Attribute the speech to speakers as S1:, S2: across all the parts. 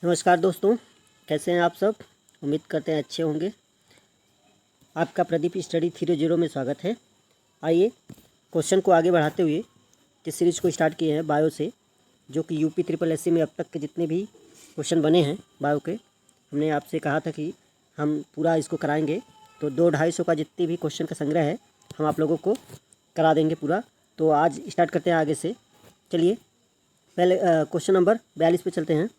S1: नमस्कार दोस्तों, कैसे हैं आप सब। उम्मीद करते हैं अच्छे होंगे। आपका प्रदीप स्टडी 30 में स्वागत है। आइए क्वेश्चन को आगे बढ़ाते हुए इस सीरीज़ को स्टार्ट किए हैं बायो से, जो कि यूपी ट्रिपल एससी में अब तक के जितने भी क्वेश्चन बने हैं बायो के, हमने आपसे कहा था कि हम पूरा इसको कराएंगे। तो 200-250 का जितने भी क्वेश्चन का संग्रह है हम आप लोगों को करा देंगे पूरा। तो आज स्टार्ट करते हैं आगे से। चलिए पहले क्वेश्चन नंबर 42 पे चलते हैं।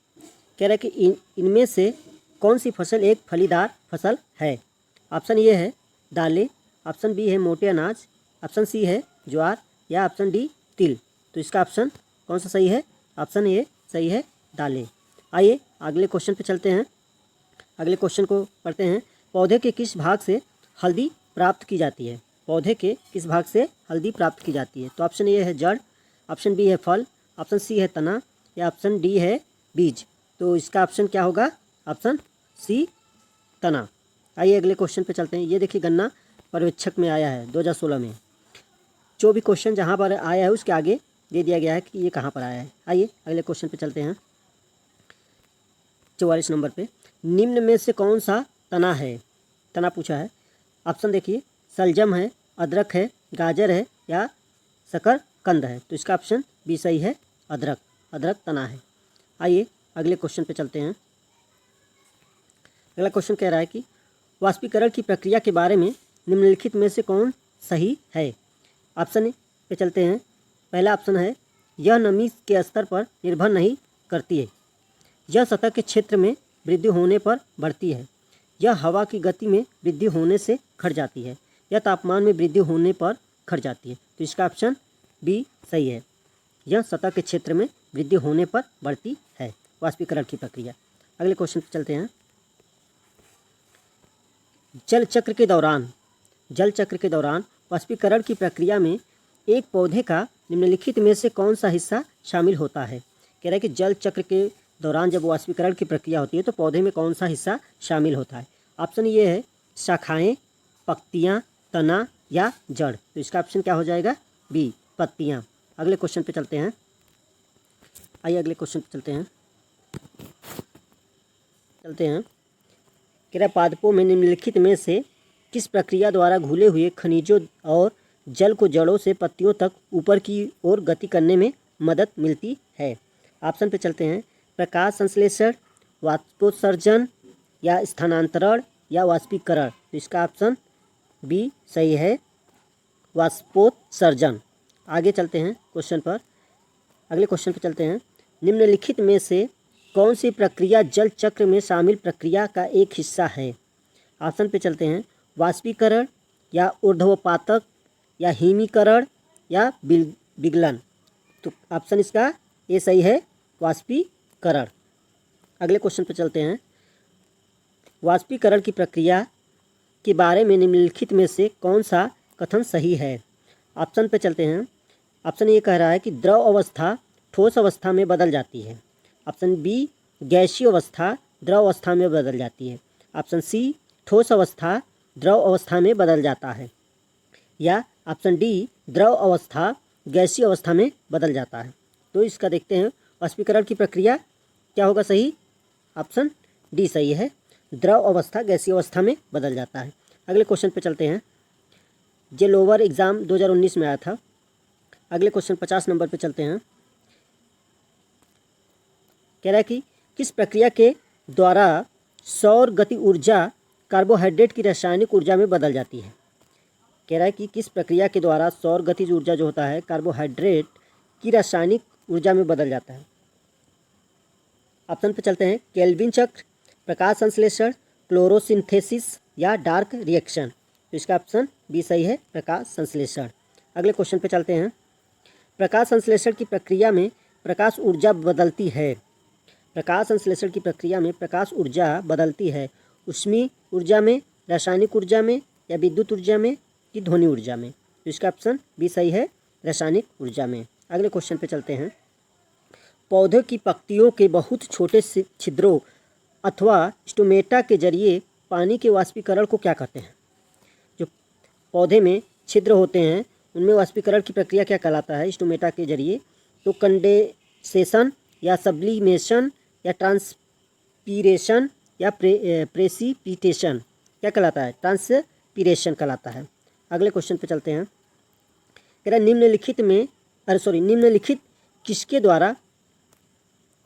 S1: कह रहा है कि इनमें से कौन सी फसल एक फलीदार फसल है। ऑप्शन ए है दालें, ऑप्शन बी है मोटे अनाज, ऑप्शन सी है ज्वार या ऑप्शन डी तिल। तो इसका ऑप्शन कौन सा सही है? ऑप्शन ए सही है, दालें। आइए अगले क्वेश्चन पे चलते हैं। अगले क्वेश्चन को पढ़ते हैं। पौधे के किस भाग से हल्दी प्राप्त की जाती है? पौधे के किस भाग से हल्दी प्राप्त की जाती है? तो ऑप्शन ए है जड़, ऑप्शन बी है फल, ऑप्शन सी है तना या ऑप्शन डी है बीज। तो इसका ऑप्शन क्या होगा? ऑप्शन सी, तना। आइए अगले क्वेश्चन पे चलते हैं। ये देखिए गन्ना पर्यवेक्षक में आया है 2016 में। जो भी क्वेश्चन जहाँ पर आया है उसके आगे दे दिया गया है कि ये कहाँ पर आया है। आइए अगले क्वेश्चन पे चलते हैं। 44 नंबर पे, निम्न में से कौन सा तना है? तना पूछा है। ऑप्शन देखिए, सलजम है, अदरक है, गाजर है या शकरकंद है। तो इसका ऑप्शन बी सही है, अदरक। अदरक तना है। आइए अगले क्वेश्चन पे चलते हैं। अगला क्वेश्चन कह रहा है कि वाष्पीकरण की प्रक्रिया के बारे में निम्नलिखित में से कौन सही है? ऑप्शन पे चलते हैं। पहला ऑप्शन है यह नमी के स्तर पर निर्भर नहीं करती है, यह सतह के क्षेत्र में वृद्धि होने पर बढ़ती है, यह हवा की गति में वृद्धि होने से घट जाती है, यह तापमान में वृद्धि होने पर घट जाती है। तो इसका ऑप्शन बी सही है, यह सतह के क्षेत्र में वृद्धि होने पर बढ़ती है, वाष्पीकरण की प्रक्रिया। अगले क्वेश्चन पर चलते हैं। जल चक्र के दौरान वाष्पीकरण की प्रक्रिया में एक पौधे का निम्नलिखित में से कौन सा हिस्सा शामिल होता है? कह रहा है कि जल चक्र के दौरान जब वाष्पीकरण की प्रक्रिया होती है तो पौधे में कौन सा हिस्सा शामिल होता है? ऑप्शन ये है शाखाएं, पत्तियां, तना या जड़। तो इसका ऑप्शन क्या हो जाएगा? बी, पत्तियां। अगले क्वेश्चन पे चलते हैं। आइए अगले क्वेश्चन पे चलते हैं। कह पादपों में निम्नलिखित में से किस प्रक्रिया द्वारा घुले हुए खनिजों और जल को जड़ों से पत्तियों तक ऊपर की ओर गति करने में मदद मिलती है? ऑप्शन पे चलते हैं। प्रकाश संश्लेषण, वाष्पोत्सर्जन या स्थानांतरण या वाष्पीकरण। तो इसका ऑप्शन बी सही है, वाष्पोत्सर्जन। आगे चलते हैं क्वेश्चन पर। अगले क्वेश्चन पर चलते हैं। निम्नलिखित में से कौन सी प्रक्रिया जल चक्र में शामिल प्रक्रिया का एक हिस्सा है? ऑप्शन पे चलते हैं। वाष्पीकरण या ऊर्ध्वपातक या हिमीकरण या विगलन। तो ऑप्शन इसका ये सही है, वाष्पीकरण। अगले क्वेश्चन पे चलते हैं। वाष्पीकरण की प्रक्रिया के बारे में निम्नलिखित में से कौन सा कथन सही है? ऑप्शन पे चलते हैं। ऑप्शन ये कह रहा है कि द्रव अवस्था ठोस अवस्था में बदल जाती है, ऑप्शन बी गैसीय अवस्था द्रव अवस्था में बदल जाती है, ऑप्शन सी ठोस अवस्था द्रव अवस्था में बदल जाता है, या ऑप्शन डी द्रव अवस्था गैसीय अवस्था में बदल जाता है। तो इसका देखते हैं वाष्पीकरण की प्रक्रिया क्या होगा सही? ऑप्शन डी सही है, द्रव अवस्था गैसीय अवस्था में बदल जाता है। अगले क्वेश्चन पे चलते हैं। जे लोअर एग्ज़ाम 2019 में आया था। अगले क्वेश्चन 50 नंबर पे चलते हैं। कह रहा है कि किस प्रक्रिया के द्वारा सौर गति ऊर्जा कार्बोहाइड्रेट की रासायनिक ऊर्जा में बदल जाती है? कह रहा है कि किस प्रक्रिया के द्वारा सौर गतिज ऊर्जा जो होता है कार्बोहाइड्रेट की रासायनिक ऊर्जा में बदल जाता है? ऑप्शन पे चलते हैं। केल्विन चक्र, प्रकाश संश्लेषण, क्लोरोसिंथेसिस या डार्क रिएक्शन। तो इसका ऑप्शन बी सही है, प्रकाश संश्लेषण। अगले क्वेश्चन पे चलते हैं। प्रकाश संश्लेषण की प्रक्रिया में प्रकाश ऊर्जा बदलती है। प्रकाश संश्लेषण की प्रक्रिया में प्रकाश ऊर्जा बदलती है, ऊष्मीय ऊर्जा में, रासायनिक ऊर्जा में या विद्युत ऊर्जा में कि ध्वनि ऊर्जा में। तो इसका ऑप्शन बी सही है, रासायनिक ऊर्जा में। अगले क्वेश्चन पे चलते हैं। पौधे की पत्तियों के बहुत छोटे छिद्रों अथवा स्टोमेटा के जरिए पानी के वाष्पीकरण को क्या कहते हैं? जो पौधे में छिद्र होते हैं उनमें वाष्पीकरण की प्रक्रिया क्या कहलाता है स्टोमेटा के जरिए? तो कंडेंसेशन या सब्लिमेशन या ट्रांसपीरेशन या प्रेसिपिटेशन क्या कहलाता है? ट्रांसपीरेशन कहलाता है। अगले क्वेश्चन पे चलते हैं। कह रहा है निम्नलिखित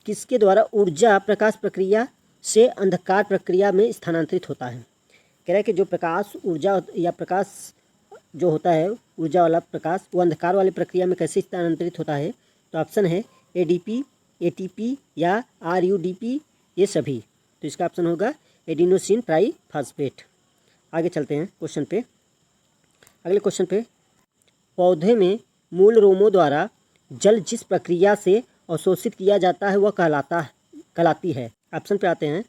S1: किसके द्वारा ऊर्जा प्रकाश प्रक्रिया से अंधकार प्रक्रिया में स्थानांतरित होता है? कह रहा है कि जो प्रकाश ऊर्जा या प्रकाश जो होता है, ऊर्जा वाला प्रकाश, वो अंधकार वाली प्रक्रिया में कैसे स्थानांतरित होता है? तो ऑप्शन है एडीपी, एटीपी या आरयूडीपी, ये सभी। तो इसका ऑप्शन होगा एडिनोसिन ट्राईफॉस्फेट। आगे चलते हैं क्वेश्चन पे। अगले क्वेश्चन पे, पौधे में मूल रोमों द्वारा जल जिस प्रक्रिया से अवशोषित किया जाता है वह कहलाती है। ऑप्शन पे आते हैं।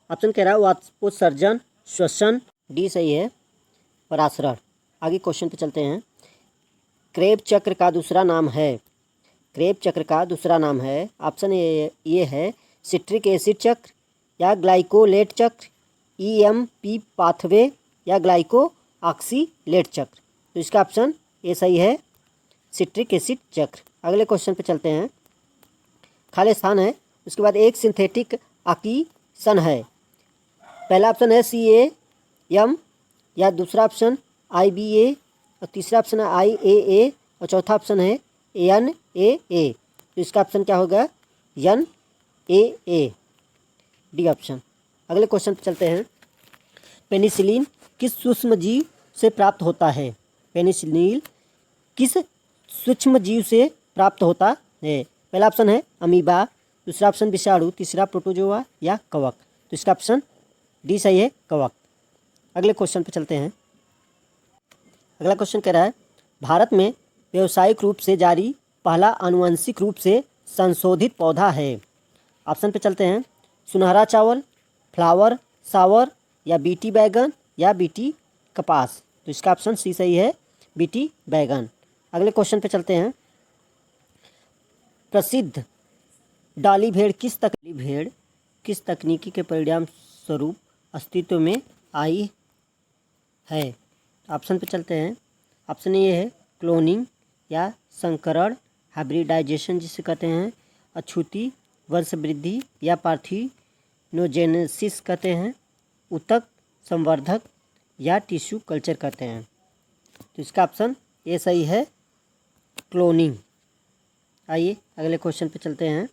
S1: ऑप्शन कह रहा है वाष्पोत्सर्जन, श्वसन, डी सही है, परासरण। आगे क्वेश्चन पे चलते हैं। क्रेब चक्र का दूसरा नाम है। क्रेब चक्र का दूसरा नाम है। ऑप्शन ये है सिट्रिक एसिड चक्र या ग्लाइकोलेट चक्र, ईएमपी पाथवे या ग्लाइको ऑक्सीलेट चक्र। तो इसका ऑप्शन ये सही है, सिट्रिक एसिड चक्र। अगले क्वेश्चन पे चलते हैं। खाली स्थान है, उसके बाद एक सिंथेटिक आकीसन है। पहला ऑप्शन है CAM या दूसरा ऑप्शन IBA और तीसरा ऑप्शन है IAA और चौथा ऑप्शन है NAA। तो इसका ऑप्शन क्या होगा? NAA, D option. अगले क्वेश्चन पे चलते हैं। पेनिसिलिन किस सूक्ष्म जीव से प्राप्त होता है? पेनिसिलिन किस सूक्ष्म जीव से प्राप्त होता है? पहला ऑप्शन है अमीबा, दूसरा ऑप्शन विषाणु, तीसरा प्रोटोजोआ या कवक। तो इसका ऑप्शन डी सही है, कवक। अगले क्वेश्चन पे चलते हैं। अगला क्वेश्चन कह रहा है भारत में व्यावसायिक रूप से जारी पहला आनुवंशिक रूप से संशोधित पौधा है। ऑप्शन पे चलते हैं। सुनहरा चावल, फ्लावर सावर या बीटी बैगन या बीटी कपास। तो इसका ऑप्शन सी सही है, बीटी बैगन। अगले क्वेश्चन पे चलते हैं। प्रसिद्ध डाली भेड़ किस तकनीकी के परिणाम स्वरूप अस्तित्व में आई है? ऑप्शन पे चलते हैं। ऑप्शन ये है क्लोनिंग या संकरण, हाइब्रिडाइजेशन जिसे कहते हैं, अछूती वंश वृद्धि या पार्थिनोजेनेसिस कहते हैं, ऊतक संवर्धक या टिश्यू कल्चर कहते हैं। तो इसका ऑप्शन ये सही है, क्लोनिंग। आइए अगले क्वेश्चन पे चलते हैं।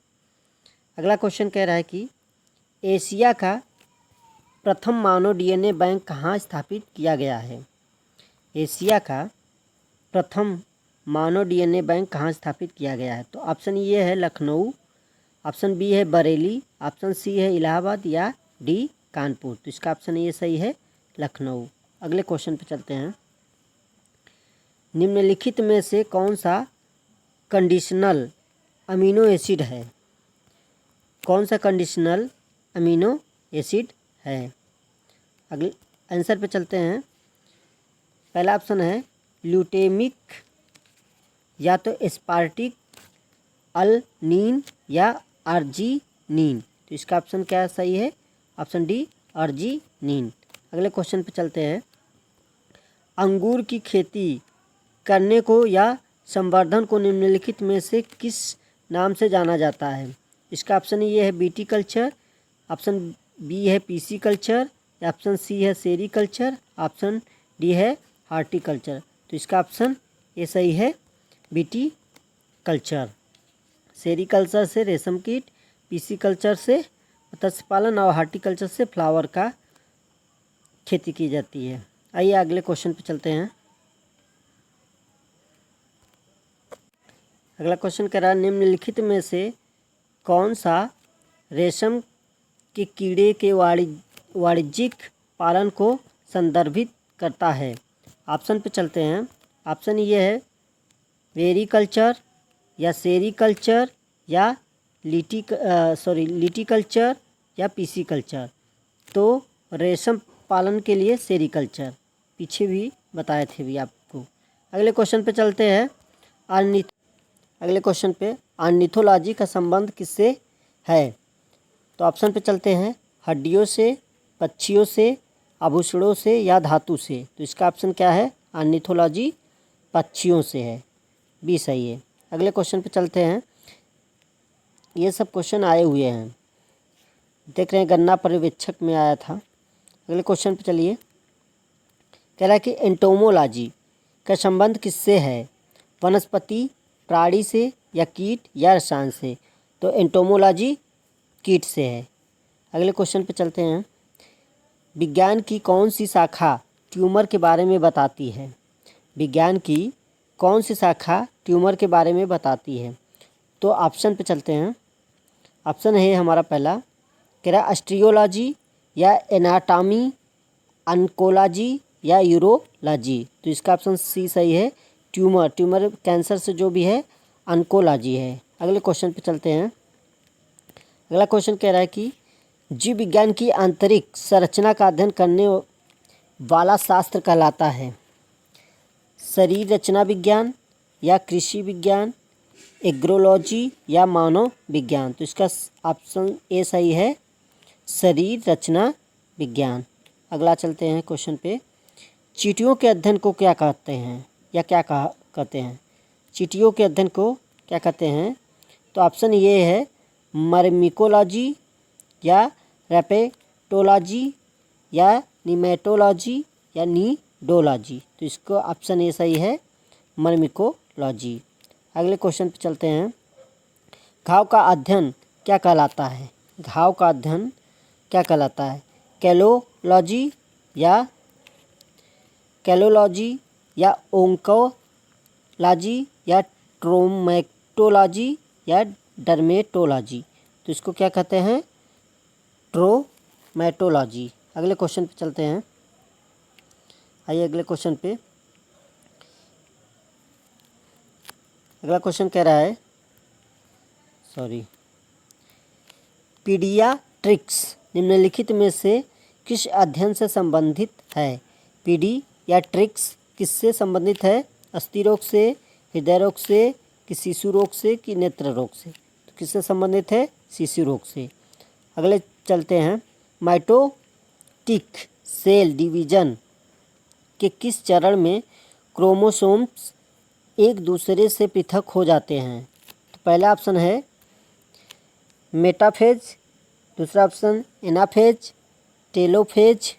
S1: अगला क्वेश्चन कह रहा है कि एशिया का प्रथम मानव DNA बैंक कहाँ स्थापित किया गया है? एशिया का प्रथम मानव DNA बैंक कहाँ स्थापित किया गया है? तो ऑप्शन ये है लखनऊ, ऑप्शन बी है बरेली, ऑप्शन सी है इलाहाबाद या डी कानपुर। तो इसका ऑप्शन ये सही है, लखनऊ। अगले क्वेश्चन पे चलते हैं। निम्नलिखित में से कौन सा कंडीशनल अमीनो एसिड है? कौन सा कंडीशनल अमीनो एसिड है? अगले आंसर पे चलते हैं। पहला ऑप्शन है ल्यूटेमिक या तो एस्पार्टिक अल्नीन या अर्जिनीन। तो इसका ऑप्शन क्या सही है? Option D, arginine. अगले क्वेश्चन पे चलते हैं। अंगूर की खेती करने को या संवर्धन को निम्नलिखित में से किस नाम से जाना जाता है? इसका ऑप्शन ये है बीटी कल्चर, ऑप्शन बी है पीसी कल्चर, ऑप्शन सी है सेरी कल्चर, ऑप्शन डी है हार्टिकल्चर। तो इसका ऑप्शन ये सही है, बीटी कल्चर। सेरी कल्चर से रेशम कीट, पीसी कल्चर से मत्स्य पालन और हार्टिकल्चर से फ्लावर का खेती की जाती है। आइए अगले क्वेश्चन पे चलते हैं। अगला क्वेश्चन कह रहा है निम्नलिखित में से कौन सा रेशम के कीड़े के वाणिज्यिक पालन को संदर्भित करता है? ऑप्शन पे चलते हैं। ऑप्शन ये है वेरीकल्चर या सेरीकल्चर या लिटिकल्चर या पीसी कल्चर। तो रेशम पालन के लिए सेरीकल्चर, पीछे भी बताए थे भी आपको। अगले क्वेश्चन पे चलते हैं। अगले क्वेश्चन पे ऑर्निथोलॉजी का संबंध किससे है? तो ऑप्शन पे चलते हैं हड्डियों से, पक्षियों से, आभूषणों से या धातु से। तो इसका ऑप्शन क्या है? ऑर्निथोलॉजी पक्षियों से है, बी सही है। अगले क्वेश्चन पे चलते हैं। ये सब क्वेश्चन आए हुए हैं। देख रहे हैं गन्ना पर्यवेक्षक में आया था। अगले क्वेश्चन पे चलिए। कह रहा है कि एंटोमोलॉजी का संबंध किससे है? वनस्पति, प्राणी से, या कीट, या रसायन से? तो एंटोमोलॉजी कीट से है। अगले क्वेश्चन पे चलते हैं। विज्ञान की कौन सी शाखा ट्यूमर के बारे में बताती है? विज्ञान की कौन सी शाखा ट्यूमर के बारे में बताती है? तो ऑप्शन पे चलते हैं। ऑप्शन है हमारा पहला, कह रहा एस्ट्रियोलॉजी, या एनाटॉमी, ऑन्कोलॉजी, या यूरोलॉजी? तो इसका ऑप्शन सी सही है। ट्यूमर कैंसर से जो भी है ऑन्कोलॉजी है। अगले क्वेश्चन पे चलते हैं। अगला क्वेश्चन कह रहा है कि जीव विज्ञान की आंतरिक संरचना का अध्ययन करने वाला शास्त्र कहलाता है? शरीर रचना विज्ञान, या कृषि विज्ञान, एग्रोलॉजी, या मानव विज्ञान? तो इसका ऑप्शन ए सही है, शरीर रचना विज्ञान। अगला चलते हैं क्वेश्चन पे। चींटियों के अध्ययन को क्या कहते हैं, या क्या कहते हैं? चींटियों के अध्ययन को क्या कहते हैं? तो ऑप्शन ये है मर्मिकोलॉजी, या रेपेटोलॉजी, या निमेटोलॉजी, या नीडोलॉजी? तो इसको ऑप्शन ए सही है, मर्मिकोलॉजी। अगले क्वेश्चन पे चलते हैं। घाव का अध्ययन क्या कहलाता है? घाव का अध्ययन क्या कहलाता है? कैलोलॉजी, या ओंकोलॉजी, या ट्रोमेटोलॉजी, या डर्मेटोलॉजी? तो इसको क्या कहते हैं? ट्रोमेटोलॉजी। अगले क्वेश्चन पे चलते हैं। आइए अगले क्वेश्चन पे। अगला क्वेश्चन कह रहा है, पीडियाट्रिक्स निम्नलिखित में से किस अध्ययन से संबंधित है? पीडियाट्रिक्स किससे संबंधित है? अस्थि रोग से, हृदय रोग से, कि शिशु रोग से, कि नेत्र रोग से? तो किससे संबंधित है? शिशु रोग से। अगले चलते हैं। माइटोटिक सेल डिवीजन के किस चरण में क्रोमोसोम्स एक दूसरे से पृथक हो जाते हैं? तो पहला ऑप्शन है मेटाफेज, दूसरा ऑप्शन एनाफेज, टेलोफेज,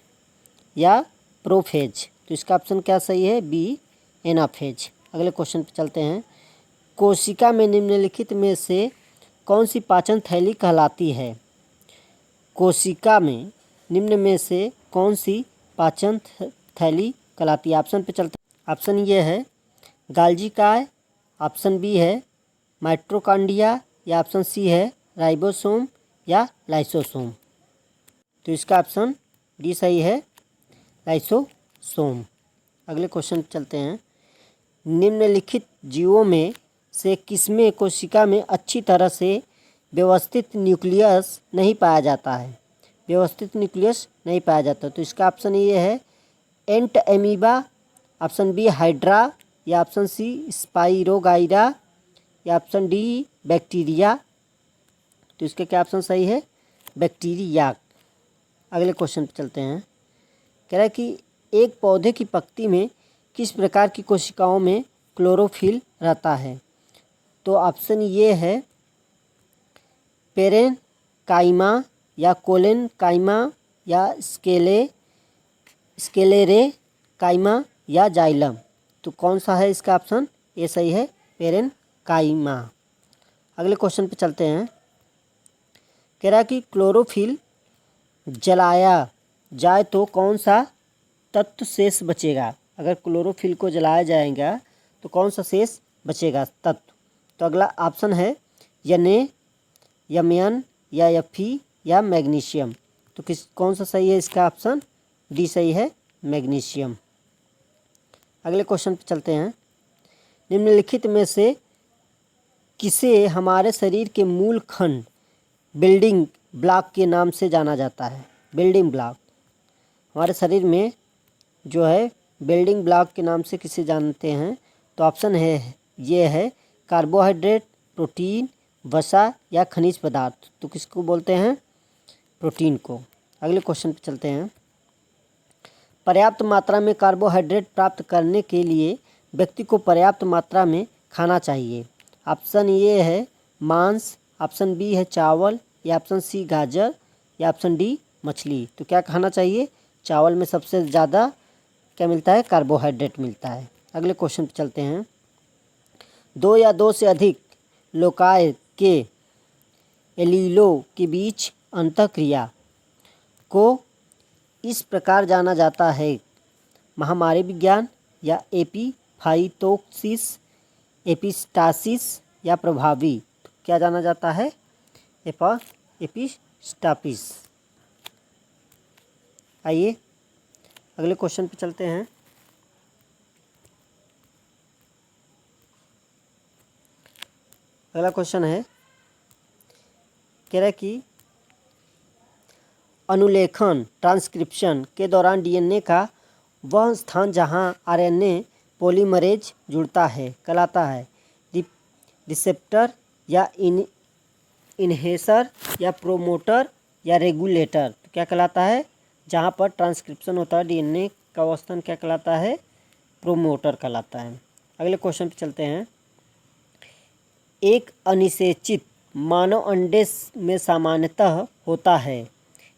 S1: या प्रोफेज? तो इसका ऑप्शन क्या सही है? B, anaphase. अगले क्वेश्चन पे चलते हैं। कोशिका में निम्नलिखित में से कौन सी पाचन थैली कहलाती है? कोशिका में निम्न में से कौन सी पाचन थैली कहलाती है? ऑप्शन पे चलते हैं। ऑप्शन ये है गाल्जी काय, ऑप्शन बी है माइटोकॉन्ड्रिया, या ऑप्शन सी है राइबोसोम, या लाइसोसोम? तो इसका ऑप्शन डी सही है, लाइसोसोम। अगले क्वेश्चन पे चलते हैं। निम्नलिखित जीवों में से किसमें कोशिका में अच्छी तरह से व्यवस्थित न्यूक्लियस नहीं पाया जाता है? व्यवस्थित न्यूक्लियस नहीं पाया जाता। तो इसका ऑप्शन ये है एंट एमीबा, ऑप्शन बी हाइड्रा, या ऑप्शन सी स्पाइरोगाइरा, या ऑप्शन डी बैक्टीरिया? तो इसका क्या ऑप्शन सही है? बैक्टीरिया। अगले क्वेश्चन पे चलते हैं। कह रहा है कि एक पौधे की पत्ती में किस प्रकार की कोशिकाओं में क्लोरोफिल रहता है? तो ऑप्शन ये है पेरेनकाइमा, या कोलेनकाइमा, या स्क्लेरेकाइमा, या जाइलम? तो कौन सा है इसका ऑप्शन? ये सही है, पेरेनकाइमा। अगले क्वेश्चन पे चलते हैं। कह रहा है कि क्लोरोफिल जलाया जाए तो कौन सा तत्व शेष बचेगा? अगर क्लोरोफिल को जलाया जाएगा तो कौन सा शेष बचेगा तत्व? तो अगला ऑप्शन है यमन, या एफी, या मैग्नीशियम? तो कौन सा सही है? इसका ऑप्शन डी सही है, मैग्नीशियम। अगले क्वेश्चन पे चलते हैं। निम्नलिखित में से किसे हमारे शरीर के मूल खंड बिल्डिंग ब्लॉक के नाम से जाना जाता है? बिल्डिंग ब्लॉक हमारे शरीर में जो है बिल्डिंग ब्लॉक के नाम से किसे जानते हैं? तो ऑप्शन है ये है कार्बोहाइड्रेट, प्रोटीन, वसा, या खनिज पदार्थ? तो किसको बोलते हैं? प्रोटीन को। अगले क्वेश्चन पे चलते हैं। पर्याप्त मात्रा में कार्बोहाइड्रेट प्राप्त करने के लिए व्यक्ति को पर्याप्त मात्रा में खाना चाहिए। ऑप्शन ये है मांस, ऑप्शन बी है चावल, या ऑप्शन सी गाजर, या ऑप्शन डी मछली। तो क्या खाना चाहिए? चावल में सबसे ज़्यादा क्या मिलता है? कार्बोहाइड्रेट मिलता है। अगले क्वेश्चन पे चलते हैं। दो या दो से अधिक लोकाय के एलीलों के बीच अंतःक्रिया को इस प्रकार जाना जाता है: महामारी विज्ञान या एपीफाइटोसिस, एपिस्टासिस या प्रभावी। क्या जाना जाता है? एपिस्टासिस। आइए अगले क्वेश्चन पे चलते हैं। अगला क्वेश्चन है, कह रहा है कि अनुलेखन ट्रांसक्रिप्शन के दौरान डीएनए का वह स्थान जहां आरएनए पॉलीमरेज जुड़ता है कहलाता है रिसेप्टर या इन्हेसर या प्रोमोटर या रेगुलेटर। तो क्या कहलाता है? जहां पर ट्रांसक्रिप्शन होता है डीएनए का वह स्थान क्या कहलाता है? प्रोमोटर कहलाता है। अगले क्वेश्चन पे चलते हैं। एक अनिषेचित मानव अंडे में सामान्यतः होता है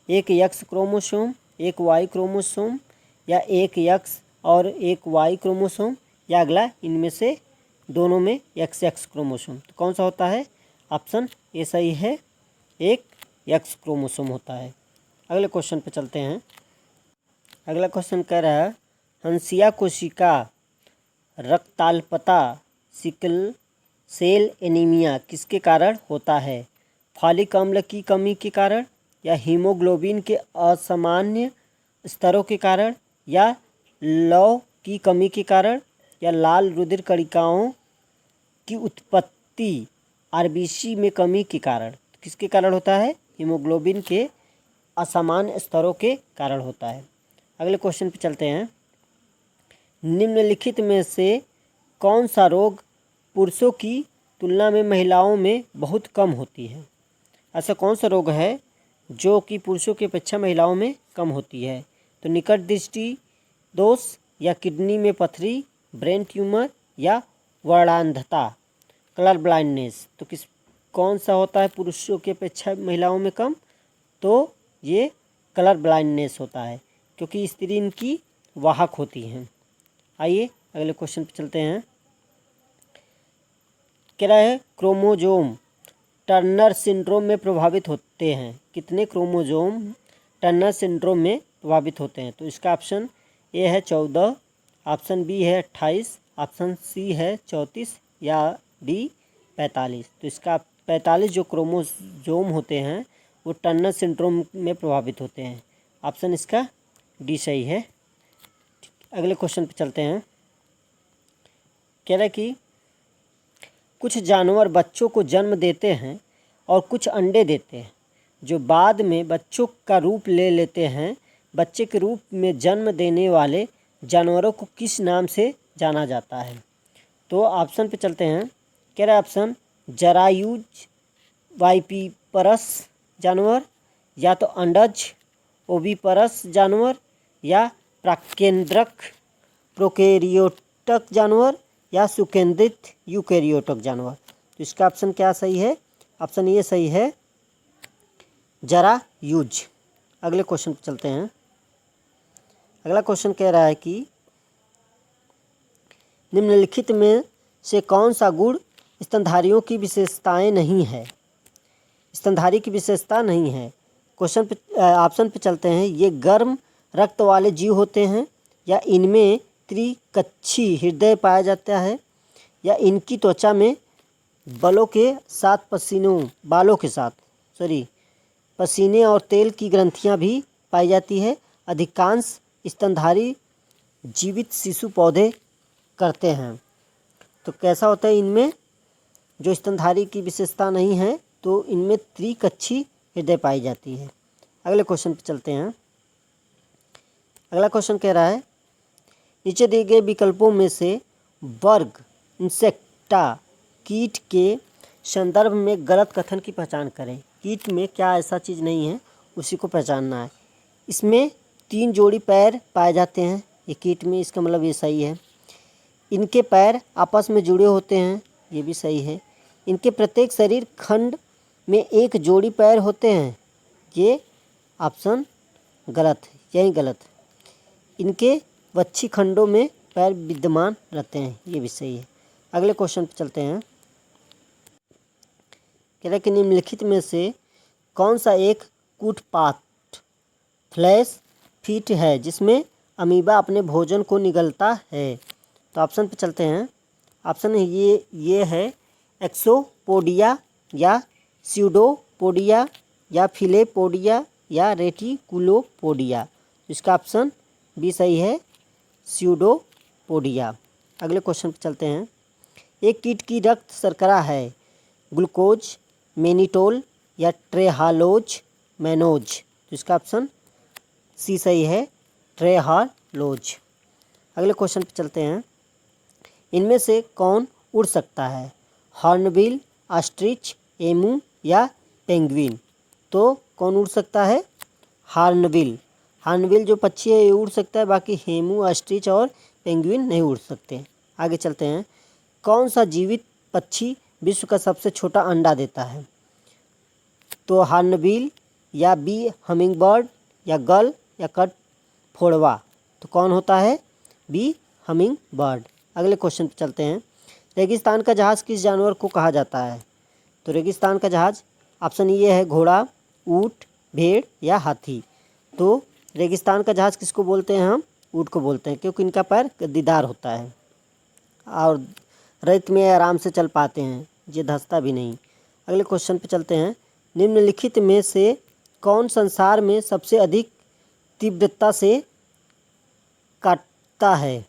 S1: एक एक्स क्रोमोसोम, एक वाई क्रोमोसोम, या एक एक्स और एक वाई क्रोमोसोम, या अगला इनमें से दोनों में एक्स एक्स क्रोमोसोम। तो कौन सा होता है? ऑप्शन ए सही है, एक एक्स क्रोमोसोम होता है। अगले क्वेश्चन पे चलते हैं। अगला क्वेश्चन कह रहा है, हंसिया कोशिका रक्ताल्पता सिकल सेल एनीमिया किसके कारण होता है? फॉलिक अम्ल की कमी के कारण, या हीमोग्लोबिन के असामान्य स्तरों के कारण, या लौह की कमी के कारण, या लाल रुधिर कणिकाओं की उत्पत्ति आरबीसी में कमी के कारण। किसके कारण होता है? हीमोग्लोबिन के असामान्य स्तरों के कारण होता है। अगले क्वेश्चन पे चलते हैं। निम्नलिखित में से कौन सा रोग पुरुषों की तुलना में महिलाओं में बहुत कम होती है? ऐसा कौन सा रोग है जो कि पुरुषों की अपेक्षा महिलाओं में कम होती है? तो निकट दृष्टि दोष, या किडनी में पथरी, ब्रेन ट्यूमर, या वर्णांधता, कलर ब्लाइंडनेस। तो कौन सा होता है पुरुषों की अपेक्षा महिलाओं में कम? तो ये कलर ब्लाइंडनेस होता है, क्योंकि स्त्री इनकी वाहक होती हैं। आइए अगले क्वेश्चन पे चलते हैं। कह रहा है, क्रोमोजोम टर्नर सिंड्रोम में प्रभावित होते हैं। कितने क्रोमोजोम टर्नर सिंड्रोम में प्रभावित होते हैं? तो इसका ऑप्शन ए है 14, ऑप्शन बी है 28, ऑप्शन सी है 34, या डी 45। तो इसका 45 जो क्रोमोजोम होते हैं वो टर्नर सिंड्रोम में प्रभावित होते हैं। ऑप्शन इसका डी सही है। अगले क्वेश्चन पे चलते हैं। कह रहा है कि कुछ जानवर बच्चों को जन्म देते हैं और कुछ अंडे देते हैं जो बाद में बच्चों का रूप ले लेते हैं। बच्चे के रूप में जन्म देने वाले जानवरों को किस नाम से जाना जाता है? तो ऑप्शन पे चलते हैं। कह रहा है ऑप्शन जरायुज वाइपिपरस जानवर, या तो अंडज ओविपरस जानवर, या प्राकेंद्रक प्रोकैरियोटिक जानवर, या सुकेंद्रित यूकैरियोटिक जानवर। तो इसका ऑप्शन क्या सही है? ऑप्शन ये सही है, जरायुज। अगले क्वेश्चन पे चलते हैं। अगला क्वेश्चन कह रहा है कि निम्नलिखित में से कौन सा गुण स्तनधारियों की विशेषताएं नहीं है? स्तनधारी की विशेषता नहीं है। क्वेश्चन पे ऑप्शन पे चलते हैं। ये गर्म रक्त वाले जीव होते हैं, या इनमें त्रिकक्षी हृदय पाया जाता है, या इनकी त्वचा में बालों के साथ पसीने और तेल की ग्रंथियां भी पाई जाती है। अधिकांश स्तनधारी जीवित शिशु पौधे करते हैं। तो कैसा होता है इनमें? जो स्तनधारी की विशेषता नहीं है तो इनमें त्रिकक्षी हृदय पाई जाती है। अगले क्वेश्चन पे चलते हैं। अगला क्वेश्चन कह रहा है, नीचे दिए गए विकल्पों में से वर्ग इंसेक्टा कीट के संदर्भ में गलत कथन की पहचान करें। कीट में क्या ऐसा चीज़ नहीं है, उसी को पहचानना है। इसमें 3 जोड़ी पैर पाए जाते हैं, ये कीट में, इसका मतलब ये सही है। इनके पैर आपस में जुड़े होते हैं, ये भी सही है। इनके प्रत्येक शरीर खंड में 1 जोड़ी पैर होते हैं, ये ऑप्शन गलत, यही गलत। इनके वक्षी खंडों में पैर विद्यमान रहते हैं, ये भी सही है। अगले क्वेश्चन पर चलते हैं। कह रहा है कि निम्नलिखित में से कौन सा एक कूटपाथ फ्लैश फीट है जिसमें अमीबा अपने भोजन को निगलता है? तो ऑप्शन पे चलते हैं। ऑप्शन ये है एक्सोपोडिया या स्यूडोपोडिया या फिलेपोडिया या रेटिकुलोपोडिया। इसका ऑप्शन बी सही है, स्यूडोपोडिया। अगले क्वेश्चन पे चलते हैं। एक कीट की रक्त शर्करा है ग्लूकोज, मेनिटोल या ट्रेहालोज मैनोज। तो इसका ऑप्शन सी सही है, ट्रेहालोज। अगले क्वेश्चन पे चलते हैं। इनमें से कौन उड़ सकता है? हॉर्नबिल, ऑस्ट्रिच, एमू या पेंगुइन। तो कौन उड़ सकता है? हॉर्नबिल। हॉर्नबिल जो पक्षी है ये उड़ सकता है, बाकी हेमू, ऑस्ट्रिच और पेंगुइन नहीं उड़ सकते। आगे चलते हैं। कौन सा जीवित पक्षी विश्व का सबसे छोटा अंडा देता है? तो हॉर्नबिल या बी हमिंगबर्ड या गल या कट फोड़वा। तो कौन होता है? B hummingbird. अगले क्वेश्चन पे चलते हैं। रेगिस्तान का जहाज़ किस जानवर को कहा जाता है? तो रेगिस्तान का जहाज़ ऑप्शन ये है घोड़ा, ऊँट, भेड़ या हाथी। तो रेगिस्तान का जहाज़ किसको बोलते हैं? हम ऊँट को बोलते हैं, क्योंकि इनका पैर गद्दीदार होता है और रेत में आराम से चल पाते हैं, ये धंसता भी नहीं। अगले क्वेश्चन पे चलते हैं। निम्नलिखित में से कौन संसार में सबसे अधिक तीव्रता से काटता है?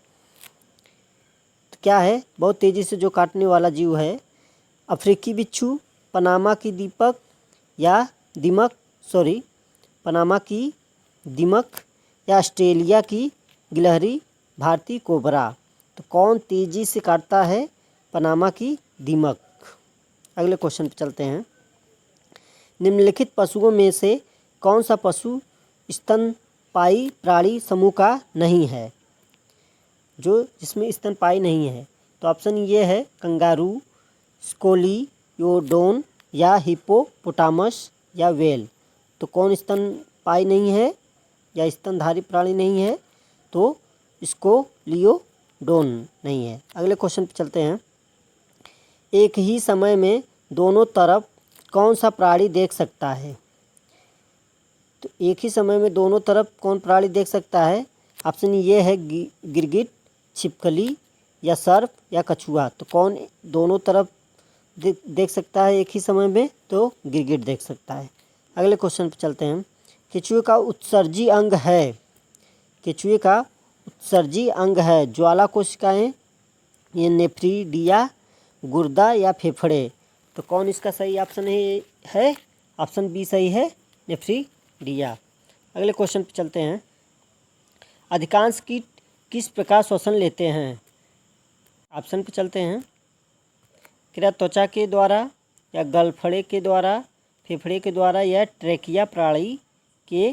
S1: तो क्या है? बहुत तेज़ी से जो काटने वाला जीव है। अफ्रीकी बिच्छू, पनामा की दीपक या पनामा की दीमक या ऑस्ट्रेलिया की गिलहरी भारतीय कोबरा। तो कौन तेज़ी से काटता है? पनामा की दीमक। अगले क्वेश्चन पे चलते हैं। निम्नलिखित पशुओं में से कौन सा पशु स्तनपायी प्राणी समूह का नहीं है? जो जिसमें स्तनपायी नहीं है। तो ऑप्शन ये है कंगारू, स्कोलियोडोन या हिप्पोपोटामस या व्हेल। तो कौन स्तनपायी नहीं है या स्तनधारी प्राणी नहीं है? तो स्कोलियोडोन नहीं है। अगले क्वेश्चन पे चलते हैं। एक ही समय में दोनों तरफ कौन सा प्राणी देख सकता है? तो एक ही समय में दोनों तरफ कौन प्राणी देख सकता है? ऑप्शन ये है गिरगिट, छिपकली या सर्प या कछुआ। तो कौन दोनों तरफ देख सकता है एक ही समय में? तो गिरगिट देख सकता है। अगले क्वेश्चन पर चलते हैं। केंचुए का उत्सर्जी अंग है, केंचुए का उत्सर्जी अंग है ज्वाला कोशिकाएँ, ये नेफ्रिडिया, गुर्दा या फेफड़े। तो कौन इसका सही ऑप्शन है? ऑप्शन बी सही है, नेफ्रिडिया। अगले क्वेश्चन पे चलते हैं। अधिकांश कीट किस प्रकार श्वसन लेते हैं? ऑप्शन पे चलते हैं। क्या त्वचा के द्वारा या गलफड़े के द्वारा, फेफड़े के द्वारा या ट्रैकिया प्रणाली के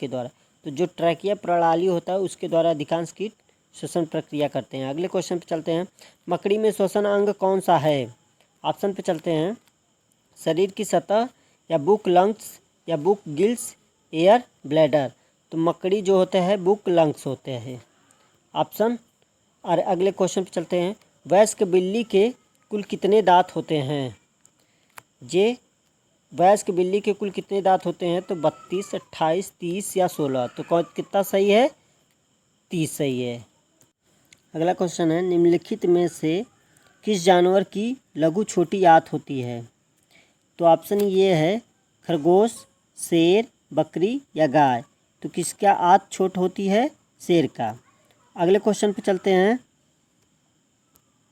S1: द्वारा। तो जो ट्रैकिया प्रणाली होता है उसके द्वारा अधिकांश कीट श्वसन प्रक्रिया करते हैं। अगले क्वेश्चन पे चलते हैं। मकड़ी में श्वसन अंग कौन सा है? ऑप्शन पे चलते हैं। शरीर की सतह या बुक लंग्स या बुक गिल्स, एयर ब्लैडर। तो मकड़ी जो होते हैं बुक लंग्स होते हैं ऑप्शन। और अगले क्वेश्चन पे चलते हैं। वयस्क बिल्ली के कुल कितने दांत होते हैं? वयस्क बिल्ली के कुल कितने दांत होते हैं? तो 32, 28, 30 या 16। तो कितना सही है? 30 सही है। अगला क्वेश्चन है। निम्नलिखित में से किस जानवर की लघु छोटी आंत होती है? तो ऑप्शन ये है खरगोश, शेर, बकरी या गाय। तो किसका आंत छोट होती है? शेर का। अगले क्वेश्चन पे चलते हैं।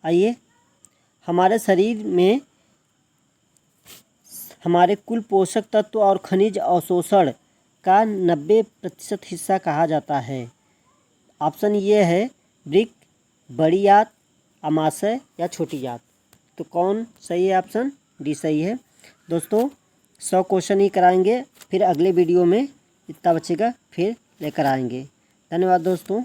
S1: आइए, हमारे शरीर में हमारे कुल पोषक तत्व और खनिज अवशोषण का 90% हिस्सा कहा जाता है। ऑप्शन ये है ब्रिक, बड़ी आंत, अमाशय या छोटी आंत। तो कौन सही है? ऑप्शन डी सही है। दोस्तों 100 क्वेश्चन ही कराएंगे, फिर अगले वीडियो में इतना बचेगा फिर लेकर आएंगे। धन्यवाद दोस्तों।